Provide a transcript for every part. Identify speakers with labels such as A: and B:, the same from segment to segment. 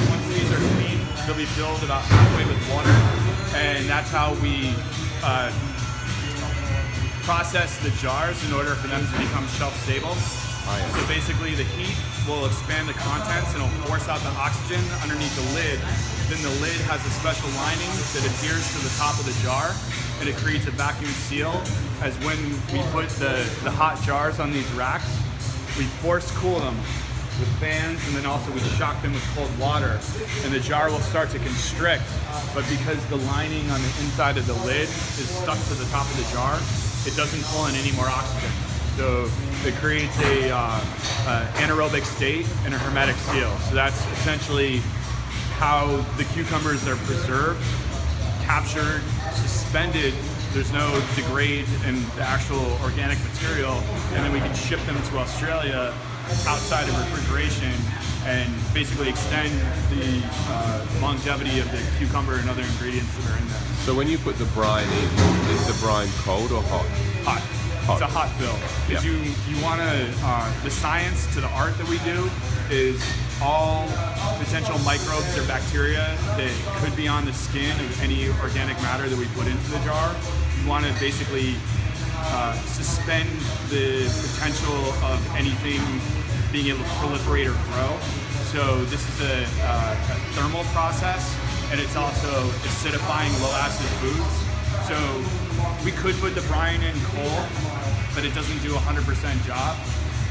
A: once these are clean, they'll be filled about halfway with water, and that's how we process the jars in order for them to become shelf stable. So basically the heat will expand the contents and it'll force out the oxygen underneath the lid. Then the lid has a special lining that adheres to the top of the jar, and it creates a vacuum seal. As when we put the hot jars on these racks, we force cool them with fans, and then also we shock them with cold water, and the jar will start to constrict. But because the lining on the inside of the lid is stuck to the top of the jar, it doesn't pull in any more oxygen. So it creates a anaerobic state and a hermetic seal. So that's essentially how the cucumbers are preserved, captured, suspended. There's no degrade in the actual organic material, and then we can ship them to Australia outside of refrigeration and basically extend the longevity of the cucumber and other ingredients that are in there.
B: So when you put the brine in, is the brine cold or hot?
A: Hot. It's a hot fill. Because you want to, the science to the art that we do is all potential microbes or bacteria that could be on the skin of any organic matter that we put into the jar. You want to basically suspend the potential of anything being able to proliferate or grow. So this is a thermal process, and it's also acidifying low acid foods. So we could put the brine in cold, but it doesn't do a 100% job.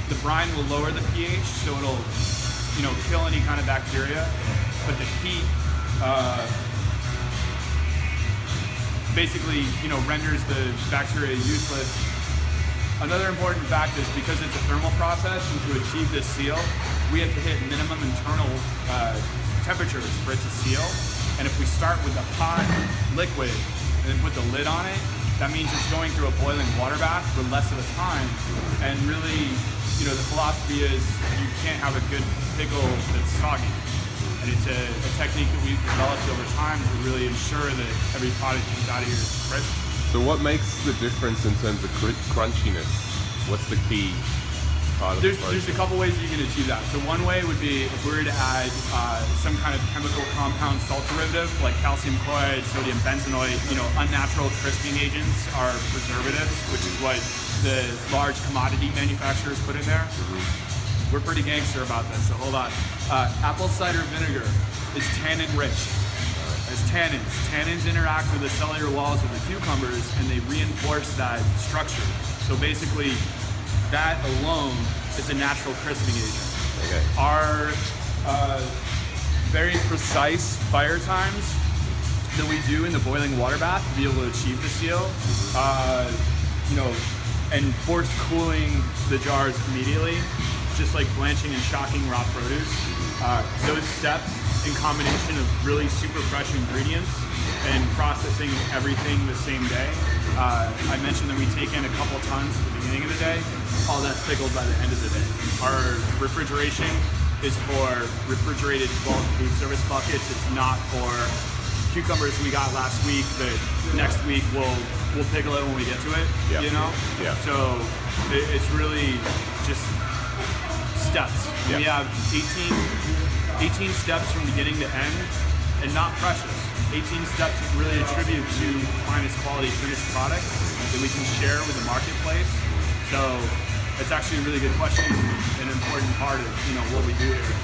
A: The brine will lower the pH, so it'll, kill any kind of bacteria, but the heat basically, renders the bacteria useless. Another important fact is because it's a thermal process, and to achieve this seal, we have to hit minimum internal temperatures for it to seal. And if we start with a hot liquid and then put the lid on it, that means it's going through a boiling water bath for less of a time. And really, the philosophy is you can't have a good pickle that's soggy. And it's a technique that we've developed over time to really ensure that every product comes out of here is crisp.
B: So what makes the difference in terms of crunchiness? What's the key part of the process?
A: There's a couple ways you can achieve that. So one way would be if we were to add some kind of chemical compound salt derivative like calcium chloride, sodium benzoate, unnatural crisping agents are preservatives, which is what the large commodity manufacturers put in there. Mm-hmm. We're pretty gangster about this, so hold on. Apple cider vinegar is tannin rich. As tannins interact with the cellular walls of the cucumbers and they reinforce that structure. So basically, that alone is a natural crisping agent.
B: Okay.
A: Our very precise fire times that we do in the boiling water bath to be able to achieve the seal, and force cooling the jars immediately, just like blanching and shocking raw produce. Those steps in combination of really super fresh ingredients and processing everything the same day. I mentioned that we take in a couple tons at the beginning of the day. All that's pickled by the end of the day. Our refrigeration is for refrigerated bulk food service buckets. It's not for cucumbers we got last week that next week we'll pickle it when we get to it.
B: Yeah. Yeah.
A: So it's really just steps.
B: Yeah.
A: We have 18 steps from beginning to end, and not precious. 18 steps that really attribute to finest quality finished product that we can share with the marketplace. So it's actually a really good question and an important part of what we do here.